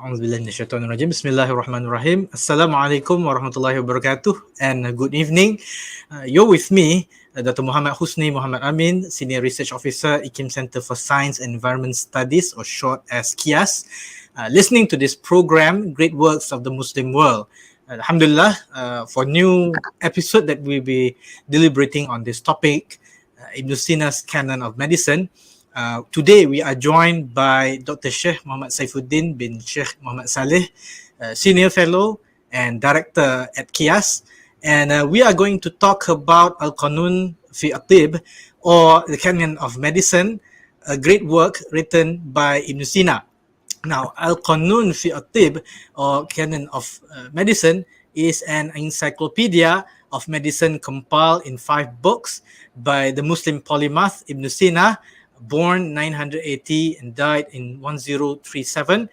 A'udzubillahi minasyaitonirrajim. Bismillahirrahmanirrahim. Assalamualaikum warahmatullahi wabarakatuh and good evening. You're with me, Dr. Muhammad Husni Muhammad Amin, Senior Research Officer, IKIM Center for Science and Environment Studies, or short as KIAS, listening to this program, Great Works of the Muslim World. Alhamdulillah, for new episode that we'll be deliberating on this topic, Ibn Sina's Canon of Medicine. Today we are joined by Dr. Sheikh Muhammad Saifuddin bin Sheikh Muhammad Saleh, Senior Fellow and Director at KIAS. And we are going to talk about Al-Qanun fi al-Tibb, or the Canon of Medicine, a great work written by Ibn Sina. Now, Al-Qanun fi al-Tibb, or Canon of Medicine, is an encyclopedia of medicine compiled in 5 books by the Muslim polymath Ibn Sina, born 980 and died in 1037.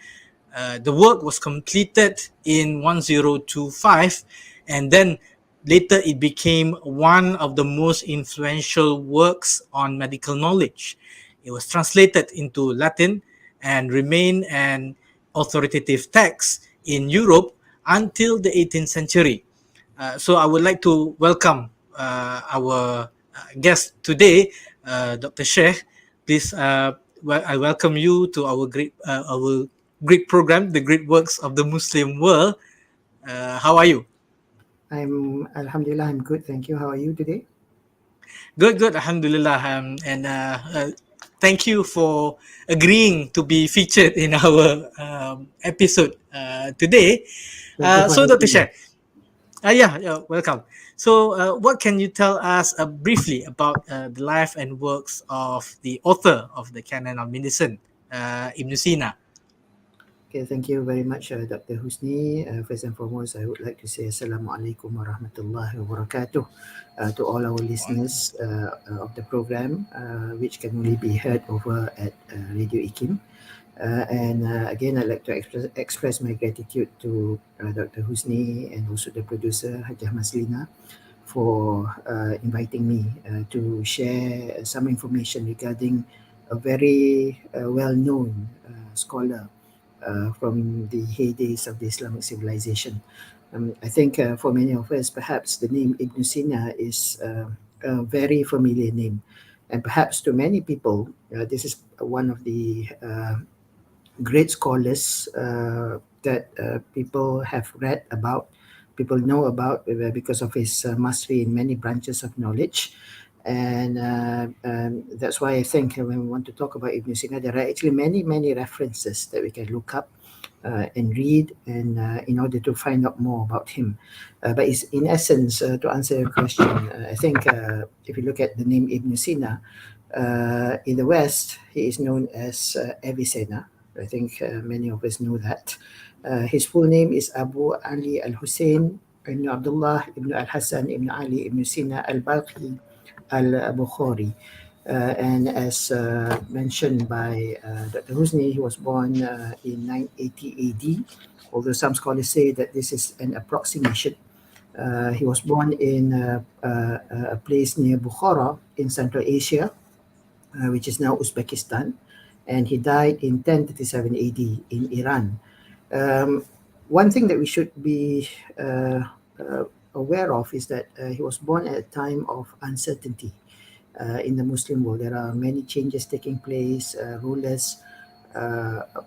The work was completed in 1025, and then later it became one of the most influential works on medical knowledge. It was translated into Latin and remained an authoritative text in Europe until the 18th century. So I would like to welcome our guest today, Dr. Sheikh. Please, I welcome you to our great program, The Great Works of the Muslim World. How are you? Alhamdulillah, I'm good. Thank you. How are you today? Good, Alhamdulillah. Thank you for agreeing to be featured in our episode today. So, Dr. Sheikh, welcome. So, what can you tell us briefly about the life and works of the author of the Canon of Medicine, Ibn Sina? Okay, thank you very much, Dr. Husni. First and foremost, I would like to say Assalamualaikum warahmatullahi wabarakatuh to all our listeners of the program, which can only be heard over at Radio IKIM. And again, I'd like to express my gratitude to Dr. Husni and also the producer, Hajjah Maslina, for inviting me to share some information regarding a very well-known scholar from the heydays of the Islamic civilization. I think for many of us, perhaps the name Ibn Sina is a very familiar name. And perhaps to many people, this is one of the great scholars that people have read about, people know about because of his mastery in many branches of knowledge. And that's why I think when we want to talk about Ibn Sina, there are actually many references that we can look up and read, and in order to find out more about him. But it's, in essence, to answer your question, I think if you look at the name Ibn Sina, in the West, he is known as Avicenna. I think many of us know that. His full name is Abu Ali al-Hussein ibn Abdullah ibn al-Hassan ibn Ali ibn Sina al-Balqi al-Bukhari. And as mentioned by Dr. Husni, he was born in 980 AD, although some scholars say that this is an approximation. He was born in a place near Bukhara in Central Asia, which is now Uzbekistan, and he died in 1037 AD in Iran. One thing that we should be aware of is that he was born at a time of uncertainty in the Muslim world. There are many changes taking place. Rulers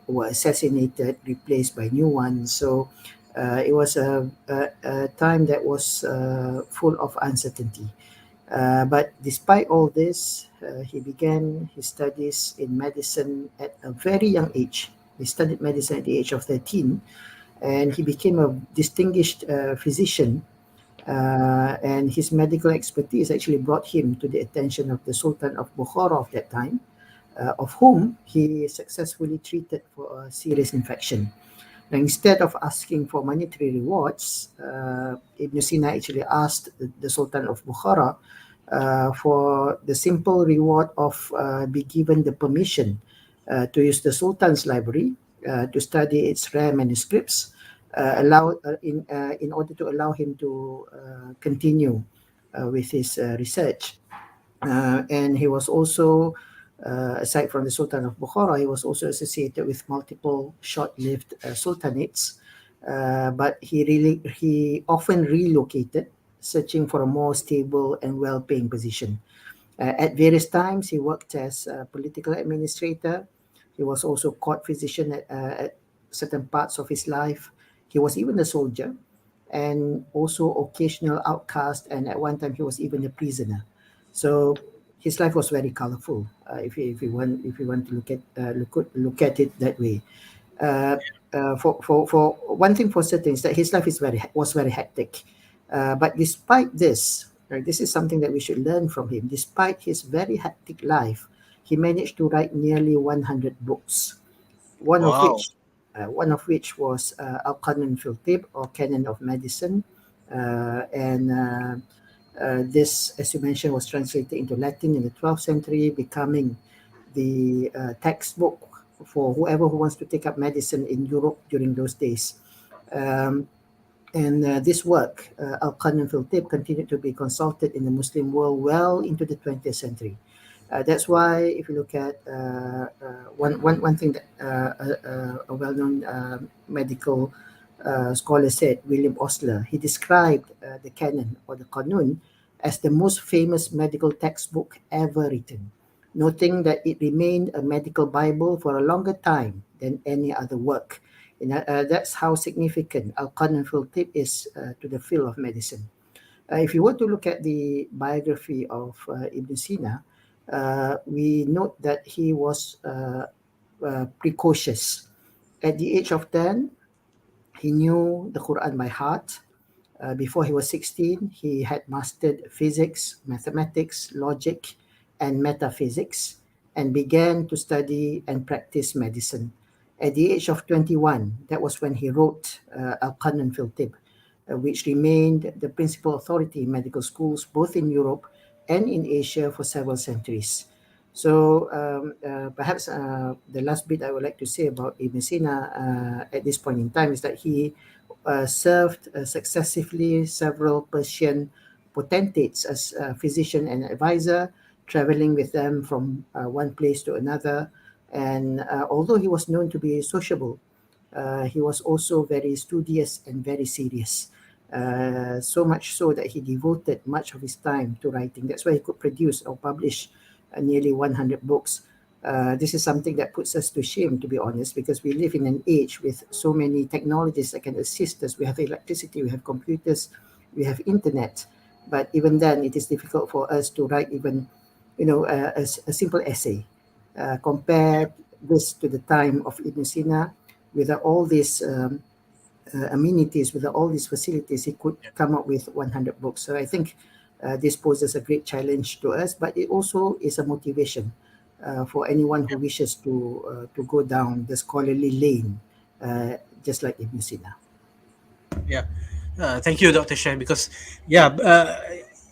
were assassinated, replaced by new ones. So it was a time that was full of uncertainty. But despite all this, he began his studies in medicine at a very young age. He studied medicine at the age of 13, and he became a distinguished physician. And his medical expertise actually brought him to the attention of the Sultan of Bukhara of that time, of whom he successfully treated for a serious infection. Now, instead of asking for monetary rewards, Ibn Sina actually asked the Sultan of Bukhara for the simple reward of be given the permission to use the Sultan's library to study its rare manuscripts, in order to allow him to continue with his research. And he was also Aside from the Sultan of Bukhara, he was also associated with multiple short-lived sultanates, but he often relocated, searching for a more stable and well-paying position. At various times, he worked as a political administrator. He was also court physician at certain parts of his life. He was even a soldier and also occasional outcast. And at one time, he was even a prisoner. So his life was very colorful. If you want to look at it that way. Uh, for one thing for certain is that his life was very hectic. But despite this, right, this is something that we should learn from him. Despite his very hectic life, he managed to write nearly 100 books. One of Wow. which, one of which was Al-Qanun fil Tibb, or Canon of Medicine, and this, as you mentioned, was translated into Latin in the 12th century, becoming the textbook for whoever who wants to take up medicine in Europe during those days. Um, and this work, Al-Qanun fil Tibb, continued to be consulted in the Muslim world well into the 20th century. That's why, if you look at one thing that a well-known medical scholar said, William Osler, he described the Canon or the Qanun as the most famous medical textbook ever written, noting that it remained a medical Bible for a longer time than any other work. That's how significant Al-Qanun fil Tibb is to the field of medicine. If you were to look at the biography of Ibn Sina, we note that he was precocious. At the age of 10, he knew the Quran by heart. Before he was 16, he had mastered physics, mathematics, logic, and metaphysics, and began to study and practice medicine. At the age of 21, that was when he wrote Al-Qanun fil Tibb, which remained the principal authority in medical schools both in Europe and in Asia for several centuries. So perhaps the last bit I would like to say about Ibn Sina at this point in time is that he served successively several Persian potentates as a physician and advisor, traveling with them from one place to another. And although he was known to be sociable, he was also very studious and very serious. So much so that he devoted much of his time to writing. That's why he could produce or publish nearly 100 books. This is something that puts us to shame, to be honest, because we live in an age with so many technologies that can assist us. We have electricity, we have computers, we have internet, but even then, it is difficult for us to write even, a simple essay. Compare this to the time of Ibn Sina, without all these amenities, without all these facilities, he could come up with 100 books. So I think this poses a great challenge to us, but it also is a motivation for anyone who wishes to go down the scholarly lane, just like Ibn Sina. Yeah. Thank you, Dr. Shah, because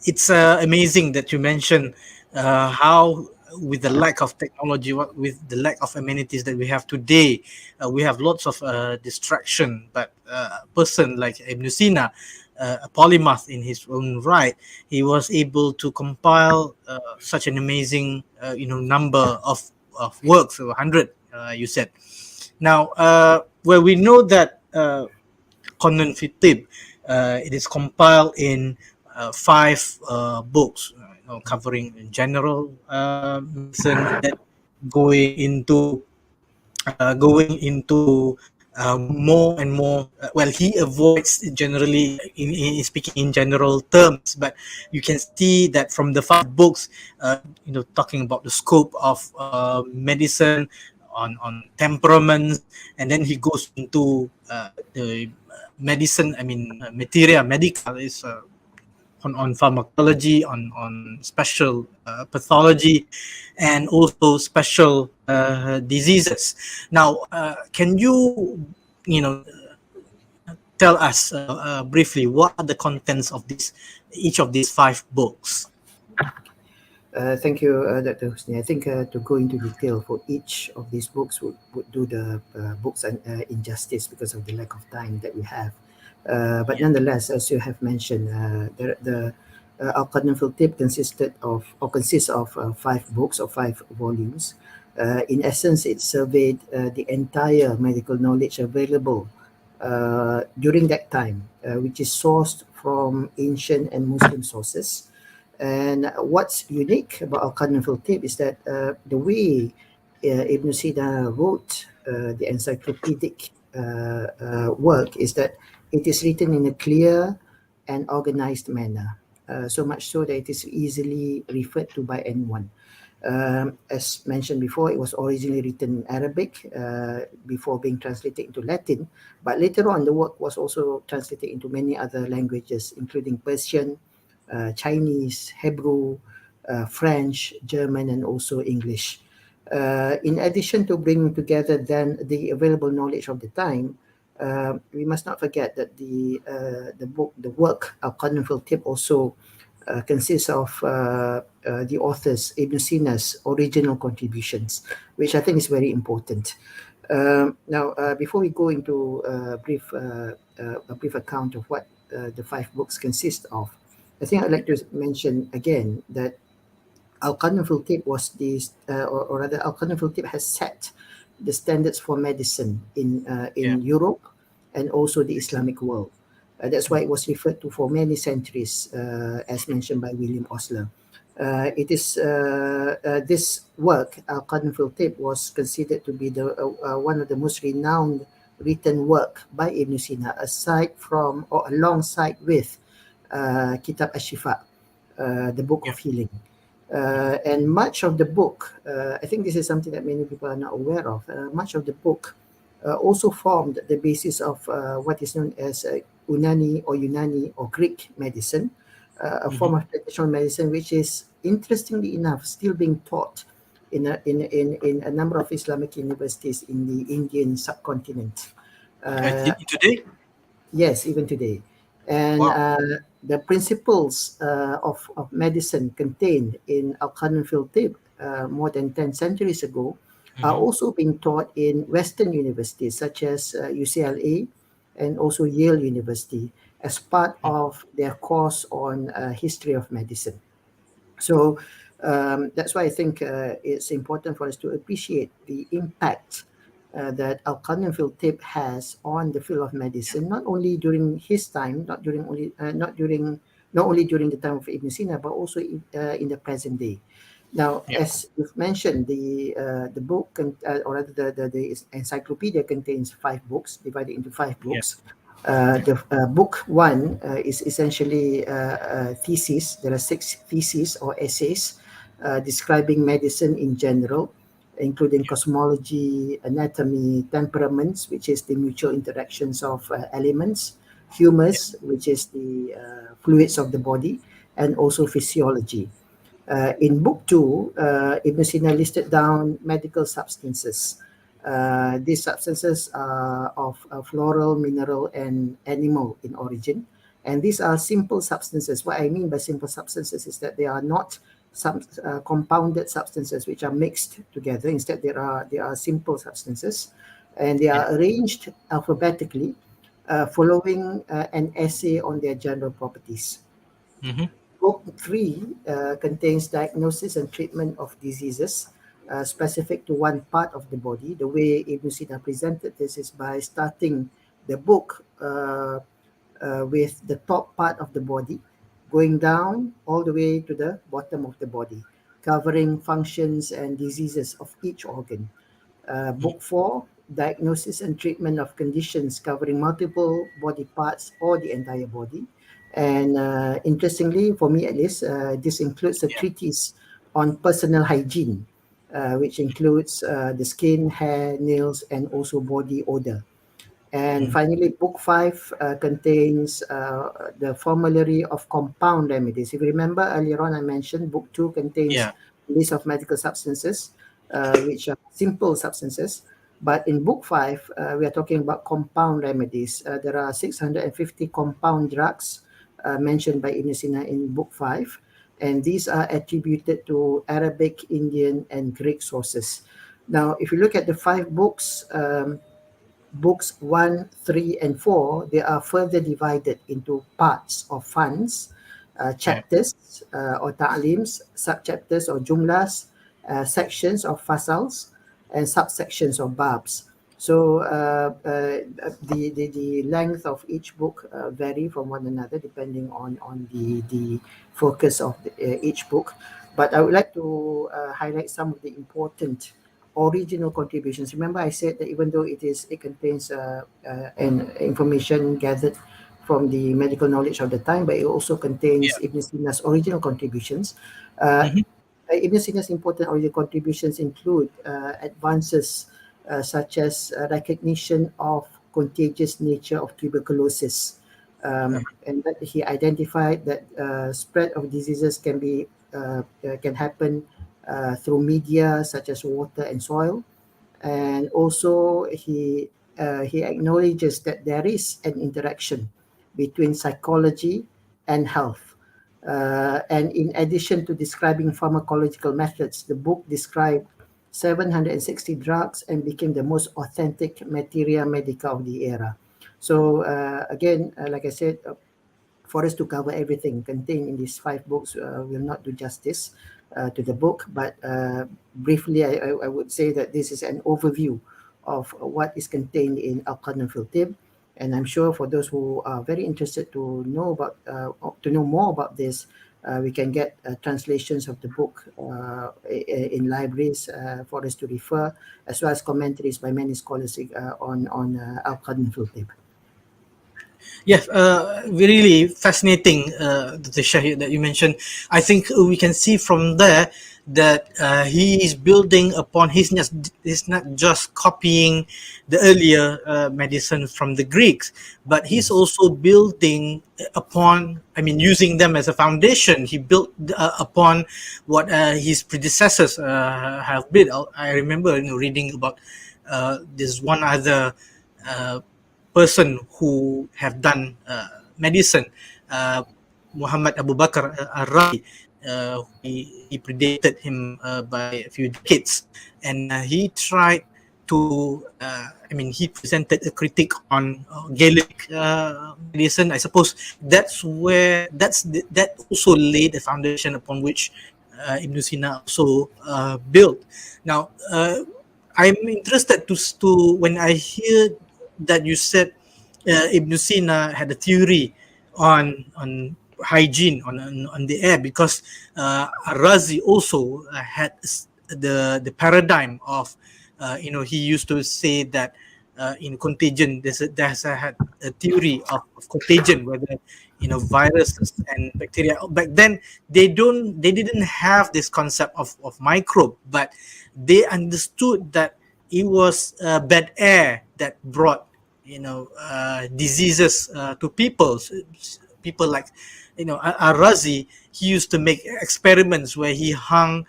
it's amazing that you mentioned how, with the lack of technology, with the lack of amenities that we have today, we have lots of distraction. But a person like Ibn Sina, a polymath in his own right, he was able to compile such an amazing, number of works, 100, you said. Now, well, we know that. Canon of Medicine. It is compiled in five books, covering general medicine, and then going into more and more. Well, he avoids generally in speaking in general terms, but you can see that from the five books, talking about the scope of medicine, on temperaments, and then he goes into the medicine. I mean, materia medica is. On pharmacology, on special pathology, and also special diseases. Now, can you, you know, tell us briefly what are the contents of this, each of these five books? Thank you, Dr. Husni. I think to go into detail for each of these books would do the books an injustice because of the lack of time that we have. But Yeah, nonetheless, as you have mentioned, Al-Qanun fil Tibb consists of 5 books or 5 volumes. In essence, it surveyed the entire medical knowledge available during that time, which is sourced from ancient and Muslim sources. And what's unique about Al-Qanun fil Tibb is that the way Ibn Sina wrote the encyclopedic work is that it is written in a clear and organized manner, so much so that it is easily referred to by anyone. As mentioned before, it was originally written in Arabic before being translated into Latin, but later on the work was also translated into many other languages, including Persian, Chinese, Hebrew, French, German, and also English. In addition to bringing together then the available knowledge of the time, we must not forget that the work Al-Qanun fil Tibb also consists of the author's Ibn Sina's original contributions, which I think is very important. Now, before we go into a brief account of what the 5 books consist of, I think I'd like to mention again that Al-Qanun fil Tibb was this, or rather, Al-Qanun fil Tibb has set the standards for medicine Yeah. in Europe and also the Islamic world. That's why it was referred to for many centuries, as mentioned by William Osler. It is this work, Al-Qanun fil Tibb, was considered to be the one of the most renowned written work by Ibn Sina, aside from or alongside with Kitab Ash-Shifa, the Book Yeah. of Healing. And much of the book, I think this is something that many people are not aware of. Much of the book also formed the basis of what is known as Unani or Greek medicine, a form of traditional medicine which is, interestingly enough, still being taught in a number of Islamic universities in the Indian subcontinent. Today? Yes, even today. And Wow. the principles of medicine contained in Al-Qanun fil Tibb more than 10 centuries ago are also being taught in Western universities such as UCLA and also Yale University as part of their course on history of medicine. So that's why I think it's important for us to appreciate the impact that Al-Qanun fil Tibb has on the field of medicine, not only during his time, not only during the time of Ibn Sina, but also in the present day. Now, Yeah. as you've mentioned, the book or rather the encyclopedia contains 5 books, divided into 5 books. The book 1 is essentially a thesis. There are 6 theses or essays describing medicine in general, including cosmology, anatomy, temperaments, which is the mutual interactions of elements, humus, which is the fluids of the body, and also physiology. In book 2, Ibn Sina listed down medical substances. These substances are of floral, mineral, and animal in origin. And these are simple substances. What I mean by simple substances is that they are not some compounded substances which are mixed together. Instead, there are simple substances, and they are arranged alphabetically, following an essay on their general properties. Book 3 contains diagnosis and treatment of diseases specific to one part of the body. The way Ibn Sina presented this is by starting the book with the top part of the body, going down all the way to the bottom of the body, covering functions and diseases of each organ. Book 4, diagnosis and treatment of conditions covering multiple body parts or the entire body. And interestingly, for me at least, this includes a treatise on personal hygiene, which includes the skin, hair, nails, and also body odor. And finally, Book 5 contains the formulary of compound remedies. If you remember earlier on, I mentioned Book 2 contains Yeah. a list of medical substances, which are simple substances. But in Book 5, we are talking about compound remedies. There are 650 compound drugs mentioned by Ibn Sina in Book 5. And these are attributed to Arabic, Indian, and Greek sources. Now, if you look at the 5 books, books 1, 3, and 4, they are further divided into parts or funds, chapters or ta'lims, subchapters or jumlas, sections or fasals, and subsections or babs. So the length of each book vary from one another depending on the focus of each book. But I would like to highlight some of the important original contributions. Remember, I said that even though it contains an information gathered from the medical knowledge of the time, but it also contains Yeah. Ibn Sina's original contributions. Uh, Mhm. Ibn Sina's important original contributions include advances such as recognition of contagious nature of tuberculosis, and that he identified that spread of diseases can happen through media such as water and soil, and also he acknowledges that there is an interaction between psychology and health. And in addition to describing pharmacological methods, the book described 760 drugs and became the most authentic materia medica of the era. So again, like I said, for us to cover everything contained in these 5 books will not do justice to the book, but briefly, I would say that this is an overview of what is contained in Al-Qanun al-Tibb. And I'm sure for those who are very interested to know more about this, we can get translations of the book in libraries for us to refer, as well as commentaries by many scholars on Al-Qanun al-Tibb. Yes, really fascinating, the Shahid that you mentioned. I think we can see from there that he is building upon, he's not just copying the earlier medicine from the Greeks, but he's Yes. also building upon, I mean, using them as a foundation. He built upon what his predecessors have built. I remember, reading about this one other uh, person who have done medicine, uh, Muhammad Abu Bakr al-Razi. He predated him by a few decades, and he tried to, he presented a critique on Gaelic medicine. I suppose that also laid a foundation upon which Ibn Sina also built. Now, I'm interested to when I hear that you said Ibn Sina had a theory on hygiene on the air, because Razi also had the paradigm of, he used to say that in contagion, had a theory of contagion, whether viruses and bacteria. Back then, they didn't have this concept of microbe, but they understood that it was bad air that brought diseases to people. People like Arazi, he used to make experiments where he hung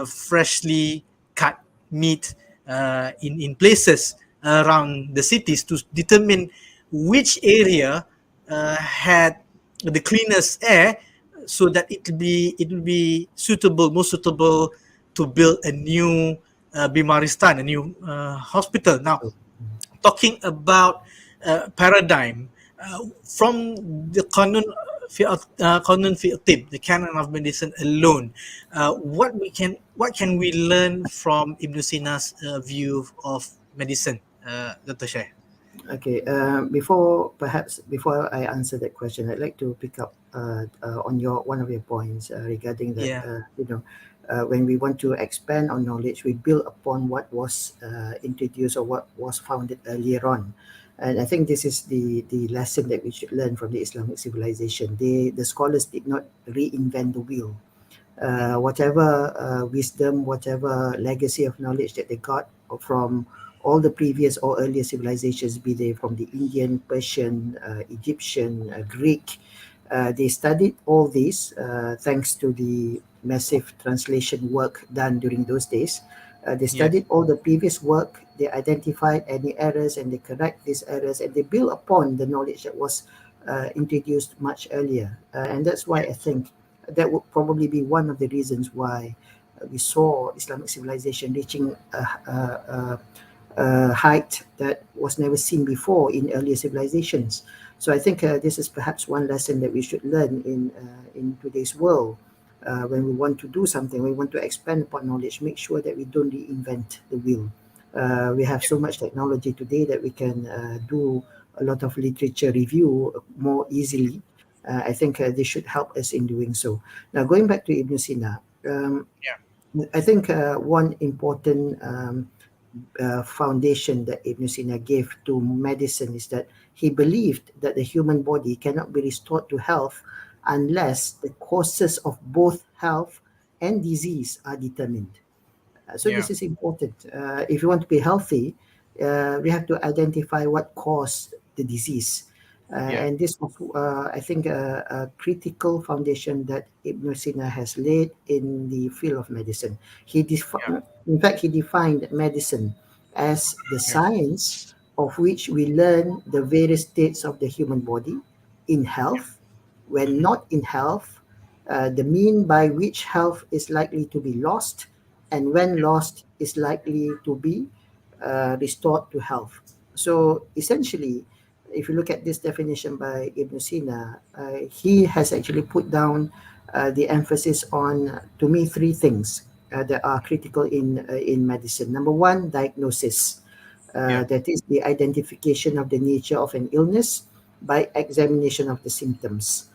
freshly cut meat in places around the cities to determine which area had the cleanest air, so that it will be more suitable to build a new Bimaristan, a new hospital. Now, talking about paradigm, from the Qanun fi al-Tibb, the Canon of Medicine alone, what can we learn from Ibn Sina's view of medicine, Dr. Shaykh? Okay. Before I answer that question, I'd like to pick up on your one of your points regarding that. Yeah, When we want to expand on knowledge, we build upon what was introduced or what was founded earlier on. And I think this is the lesson that we should learn from the Islamic civilization. The scholars did not reinvent the wheel. Whatever wisdom, whatever legacy of knowledge that they got from all the previous or earlier civilizations, be they from the Indian, Persian, Egyptian, Greek, they studied all these thanks to the massive translation work done during those days. They yeah, studied all the previous work, they identified any errors and they correct these errors, and they build upon the knowledge that was introduced much earlier. And that's why I think that would probably be one of the reasons why we saw Islamic civilization reaching a height that was never seen before in earlier civilizations. So I think this is perhaps one lesson that we should learn in today's world. When we want to do something, we want to expand upon knowledge, make sure that we don't reinvent the wheel. We have so much technology today that we can do a lot of literature review more easily. I think this should help us in doing so. Now, going back to Ibn Sina, I think one important foundation that Ibn Sina gave to medicine is that he believed that the human body cannot be restored to health unless the causes of both health and disease are determined. So yeah, this is important. If you want to be healthy, we have to identify what caused the disease. yeah, And this was, I think, a critical foundation that Ibn Sina has laid in the field of medicine. yeah, In fact, he defined medicine as the yeah, science of which we learn the various states of the human body in yeah. health, when Mhm. not in health, the mean by which health is likely to be lost, and when lost is likely to be restored to health. So essentially, if you look at this definition by Ibn Sina, he has actually put down the emphasis on, to me, three things that are critical in medicine. Number one, diagnosis. Yeah, That is the identification of the nature of an illness by examination of the symptoms.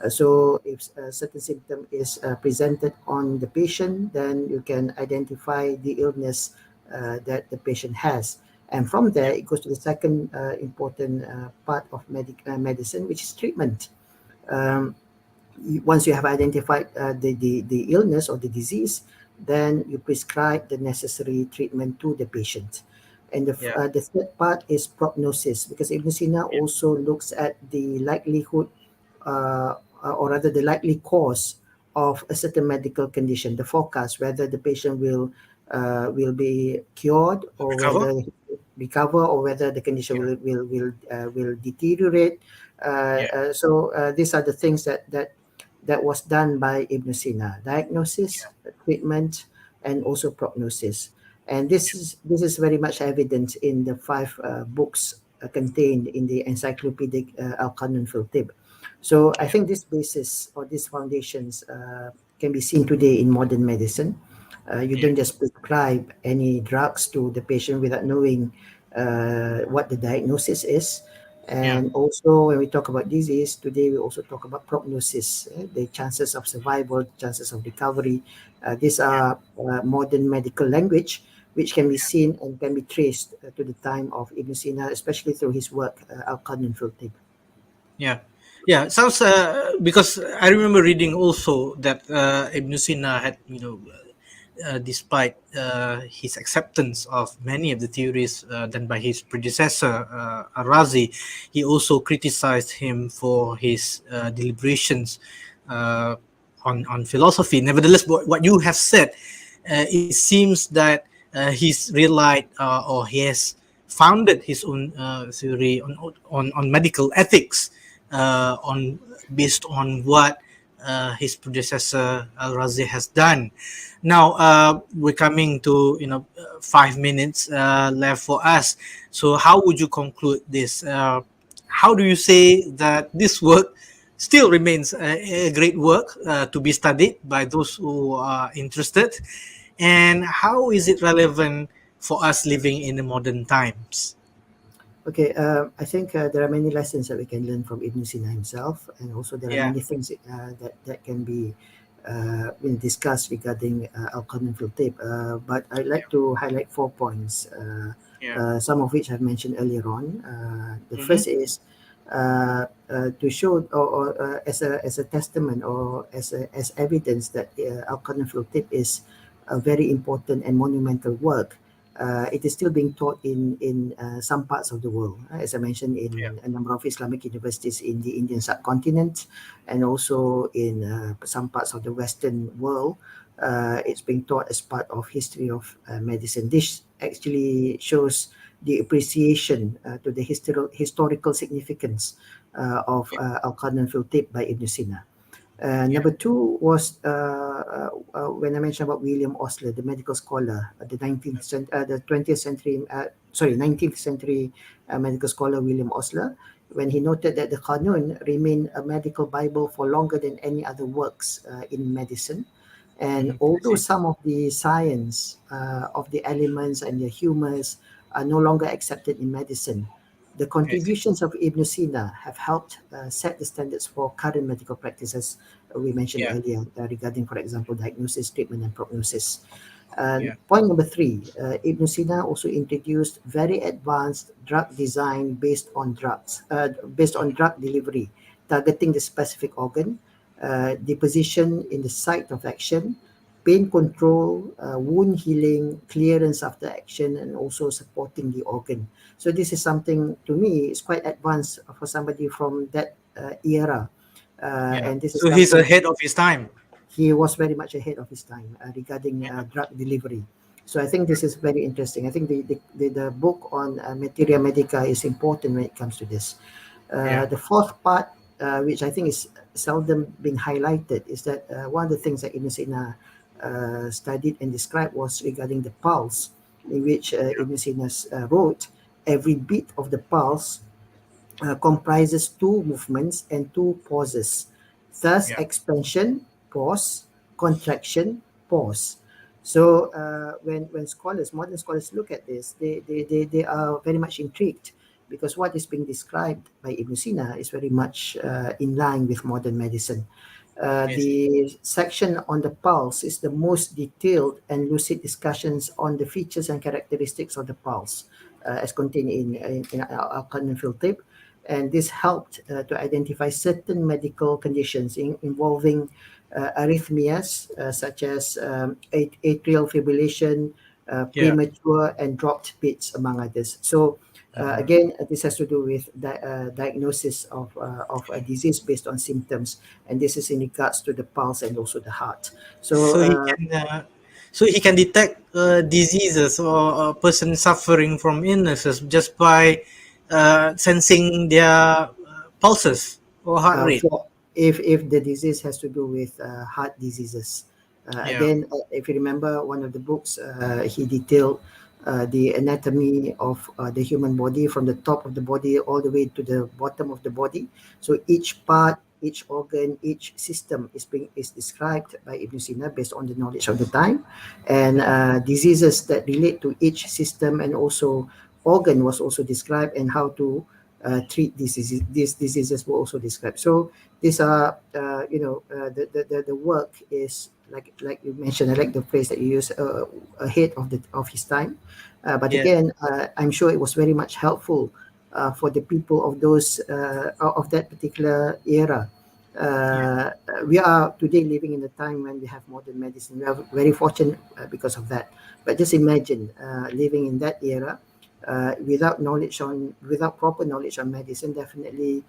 So, if a certain symptom is presented on the patient, then you can identify the illness that the patient has. And from there, yeah, it goes to the second important part of medicine, which is treatment. Um, Once you have identified the illness or the disease, then you prescribe the necessary treatment to the patient. And yeah, the third part is prognosis, because Ibn Sina also looks at the likelihood, or rather the likely cause of a certain medical condition, the forecast, whether the patient will be cured, or recover. whether recover, or whether the condition Yeah, will deteriorate. yeah, These are the things that was done by Ibn Sina: diagnosis, treatment, and also prognosis. And this is very much evident in the five books contained in the encyclopedic Al-Qanun al-Tibb. So I yeah, think this basis or these foundations can be seen today in modern medicine. You yeah, don't just prescribe any drugs to the patient without knowing what the diagnosis is. yeah, And also, when we talk about disease, today we also talk about prognosis, the chances of survival, chances of recovery. These yeah, are modern medical language, which can be seen and can be traced to the time of Ibn Sina, especially through his work, Al-Qanun fil Tibb. yeah. Yeah, sounds because I remember reading also that Ibn Sina had, despite his acceptance of many of the theories done by his predecessor, Al-Razi, he also criticized him for his deliberations uh, on philosophy. Nevertheless, what you have said, it seems that he's relied or he has founded his own theory on medical ethics, on based on what his predecessor Al-Razi has done. Now we're coming to 5 minutes left for us. So how would you conclude this? How do you say that this work still remains a great work to be studied by those who are interested? And how is it relevant for us living in the modern times? Okay, I think there are many lessons that we can learn from Ibn Sina himself, and also there are Yeah, many things that can be discussed regarding Al-Qanun fil Tibb. But I'd like to highlight 4 points, yeah, some of which I've mentioned earlier on. The mm-hmm, first is to show, or as a testament, or as evidence that Al-Qanun fil Tibb is a very important and monumental work. It is still being taught in some parts of the world, as I mentioned, yeah, in a number of Islamic universities in the Indian subcontinent, and also in some parts of the Western world. It's being taught as part of history of medicine. This actually shows the appreciation to the historical significance of Al-Qanun fil Tibb by Ibn Sina. Yeah. Number two was when I mentioned about William Osler, the medical scholar, the 20th century, 19th century medical scholar William Osler, when he noted that the Qanun remained a medical Bible for longer than any other works in medicine. And I although see. some of the science of the elements and the humors are no longer accepted in medicine, the I see. contributions of Ibn Sina have helped set the standards for current medical practices we mentioned Yeah. earlier regarding, for example, diagnosis, treatment, and prognosis. Yeah. Point number three, Ibn Sina also introduced very advanced drug design based on drug delivery, targeting the specific organ, the position in the site of action, pain control, wound healing, clearance after action, and also supporting the organ. So this is something to me is quite advanced for somebody from that era, Yeah. and this is So he's something ahead of his time. he was very much ahead of his time regarding Yeah. drug delivery. So I think this is very interesting. I think the book on Materia Medica is important when it comes to this. Yeah. The fourth part, which I think is seldom being highlighted, is that one of the things that Ibn Sina studied and described was regarding the pulse, in which Ibn Sina wrote, every beat of the pulse comprises two movements and two pauses. Thus, Yeah. expansion, pause, contraction, pause. So when modern scholars look at this, they are very much intrigued because what is being described by Ibn Sina is very much in line with modern medicine. I see. The section on the pulse is the most detailed and lucid discussions on the features and characteristics of the pulse, as contained in Al-Qanun al-Tibb, and this helped to identify certain medical conditions involving arrhythmias such as atrial fibrillation, Yeah. premature and dropped beats, among others. So Mhm. again, this has to do with diagnosis of a disease based on symptoms, and this is in regards to the pulse and also the heart. So So he can detect diseases or a person suffering from illnesses just by sensing their pulses or heart rate. for if the disease has to do with heart diseases. Yeah. Again, if you remember one of the books, he detailed the anatomy of the human body from the top of the body all the way to the bottom of the body. So each part, each organ, each system is described by Ibn Sina based on the knowledge of the time, and diseases that relate to each system and also organ was also described, and how to treat these diseases were also described. So these are, the work is like you mentioned. I like the phrase that you use, ahead of his time. But Yeah. again, I'm sure it was very much helpful for the people of those of that particular era. Yeah. Uh, we are today living in a time when we have modern medicine. We are very fortunate because of that. But just imagine living in that era without proper knowledge on medicine. Definitely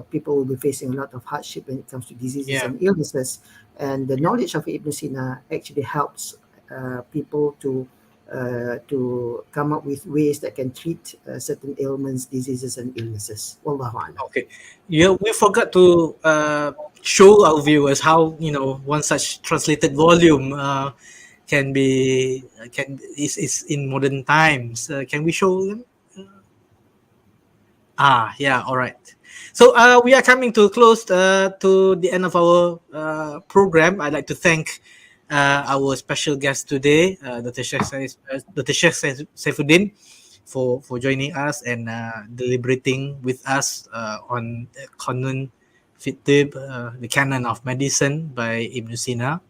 people will be facing a lot of hardship when it comes to diseases Yeah. and illnesses, and the knowledge of Ibn Sina actually helps people to come up with ways that can treat certain ailments, diseases, and illnesses. Wallahu alam. Okay. Yeah, we forgot to show our viewers how one such translated volume is in modern times. Can we show them? Yeah, all right. So we are coming to close to the end of our program. I'd like to thank our special guest today, Dr. Sheikh Saifuddin, for joining us and deliberating with us on Qanun Fittib, the Canon of Medicine by Ibn Sina.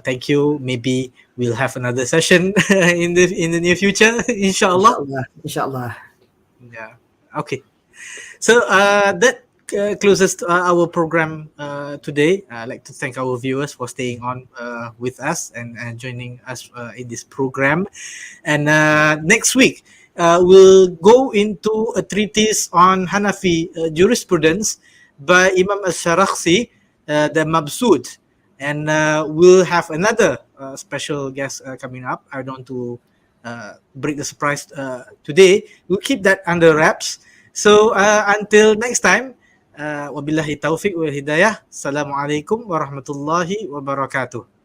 Thank you. Maybe we'll have another session in the near future, inshallah. Inshallah, inshallah. Yeah. Okay. So that closes our program today. I'd like to thank our viewers for staying on with us and joining us in this program. And next week, we'll go into a treatise on Hanafi jurisprudence by Imam al-Sharakhsi, the Mabsud. And we'll have another special guest coming up. I don't want to break the surprise today. We'll keep that under wraps. So until next time, Wabillahi taufiq wal hidayah. Assalamualaikum warahmatullahi wabarakatuh.